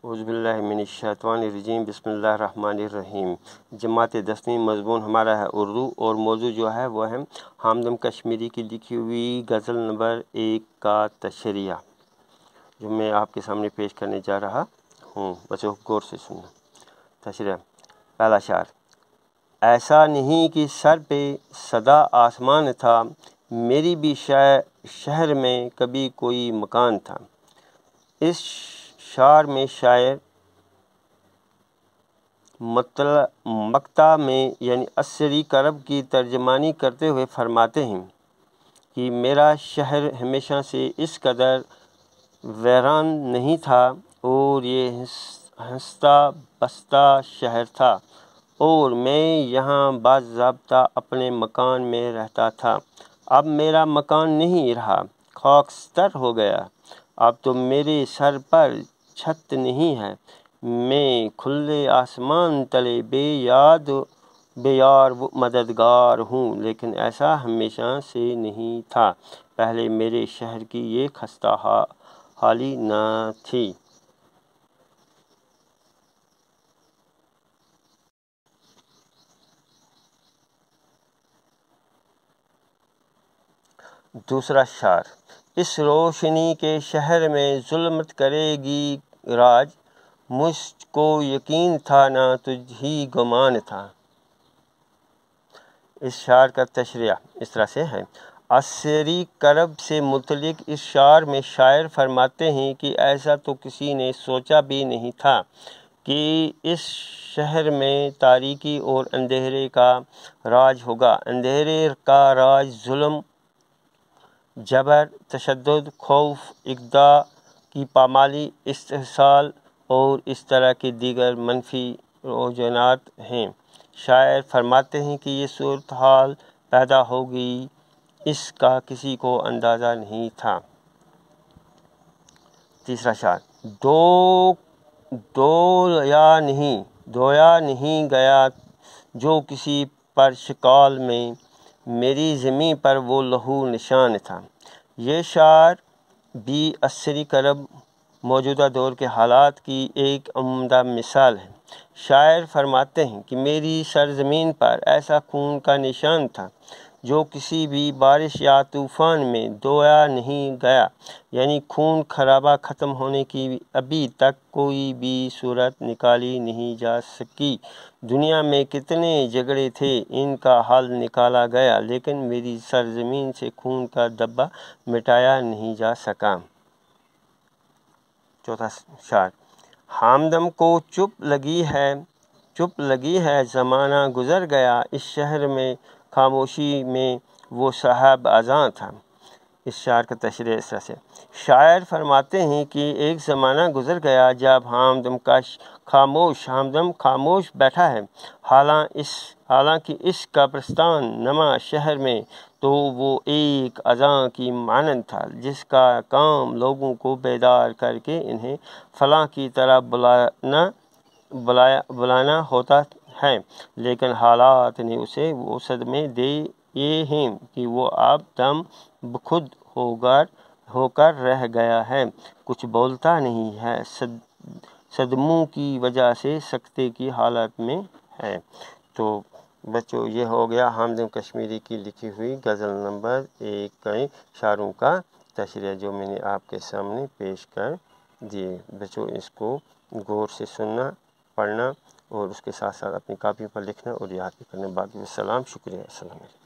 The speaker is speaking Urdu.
اعوذ باللہ من الشیطان الرجیم بسم اللہ الرحمن الرحیم۔ جماعت دسویں مضمون ہمارا ہے اردو اور موضوع جو ہے وہ ہے حامدم کشمیری کی لکھی ہوئی غزل نمبر 1 کا تشریح، جو میں آپ کے سامنے پیش کرنے جا رہا ہوں۔ بچوں غور سے سننا۔ تشریح۔ پہلا شعر۔ ایسا نہیں کہ سر پہ سدا آسمان تھا، میری بھی شہر میں کبھی کوئی مکان تھا۔ اس شعر میں شاعر مقطع میں یعنی عصری کرب کی ترجمانی کرتے ہوئے فرماتے ہیں کہ میرا شہر ہمیشہ سے اس قدر ویران نہیں تھا اور یہ ہنستا بستا شہر تھا اور میں یہاں باضابطہ اپنے مکان میں رہتا تھا۔ اب میرا مکان نہیں رہا، خاکستر ہو گیا۔ اب تو میرے سر پر چھت نہیں ہے، میں کھلے آسمان تلے بے یار و مددگار ہوں۔ لیکن ایسا ہمیشہ سے نہیں تھا، پہلے میرے شہر کی یہ خستہ حالی نہ تھی۔ دوسرا شعر۔ اس روشنی کے شہر میں ظلمت کرے گی راج، مجھ کو یقین تھا نہ تجھ ہی گمان تھا۔ اس شعر کا تشریح اس طرح سے ہے۔ عصری کرب سے متعلق اس شعر میں شاعر فرماتے ہیں کہ ایسا تو کسی نے سوچا بھی نہیں تھا کہ اس شہر میں تاریکی اور اندھیرے کا راج ہوگا۔ اندھیرے کا راج ظلم، جبر، تشدد، خوف، اغوا کی پامالی، استحصال اور اس طرح کے دیگر منفی رجحانات ہیں۔ شاعر فرماتے ہیں کہ یہ صورتحال پیدا ہوگی، اس کا کسی کو اندازہ نہیں تھا۔ تیسرا شعر۔ ڈویا نہیں گیا جو کسی پر شکال میں، میری زمیں پر وہ لہو نشان تھا۔ یہ شعر بھی عصری کرب موجودہ دور کے حالات کی ایک عمدہ مثال ہے۔ شاعر فرماتے ہیں کہ میری سرزمین پر ایسا خون کا نشان تھا جو کسی بھی بارش یا طوفان میں دھویا نہیں گیا، یعنی خون خرابہ ختم ہونے کی ابھی تک کوئی بھی صورت نکالی نہیں جا سکی۔ دنیا میں کتنے جھگڑے تھے، ان کا حل نکالا گیا، لیکن میری سرزمین سے خون کا دھبا مٹایا نہیں جا سکا۔ چوتھا شعر۔ حامدم کو چپ لگی ہے زمانہ گزر گیا، اس شہر میں خاموشی میں وہ صاحب اذاں تھا۔ اس شعر کا تشریح اس طرح سے۔ شاعر فرماتے ہیں کہ ایک زمانہ گزر گیا جب حامدم خاموش بیٹھا ہے، حالانکہ اس قبرستان نما شہر میں تو وہ ایک اذان کی مانند تھا جس کا کام لوگوں کو بیدار کر کے انہیں فلاں کی طرح بلانا ہوتا ہے، لیکن حالات نے اسے وہ صدمے دیے ہیں کہ وہ اب دم بخود ہو کر رہ گیا ہے، کچھ بولتا نہیں ہے، صدموں کی وجہ سے سکتے کی حالت میں ہے۔ تو بچوں یہ ہو گیا حامدم کشمیری کی لکھی ہوئی غزل نمبر 1 کے شعروں کا تشریح جو میں نے آپ کے سامنے پیش کر دیے۔ بچوں اس کو غور سے سننا، پڑھنا اور اس کے ساتھ ساتھ اپنی کاپی پر لکھنا اور یاد بھی کرنا۔ باقی السلام، شکریہ، السلام علیکم۔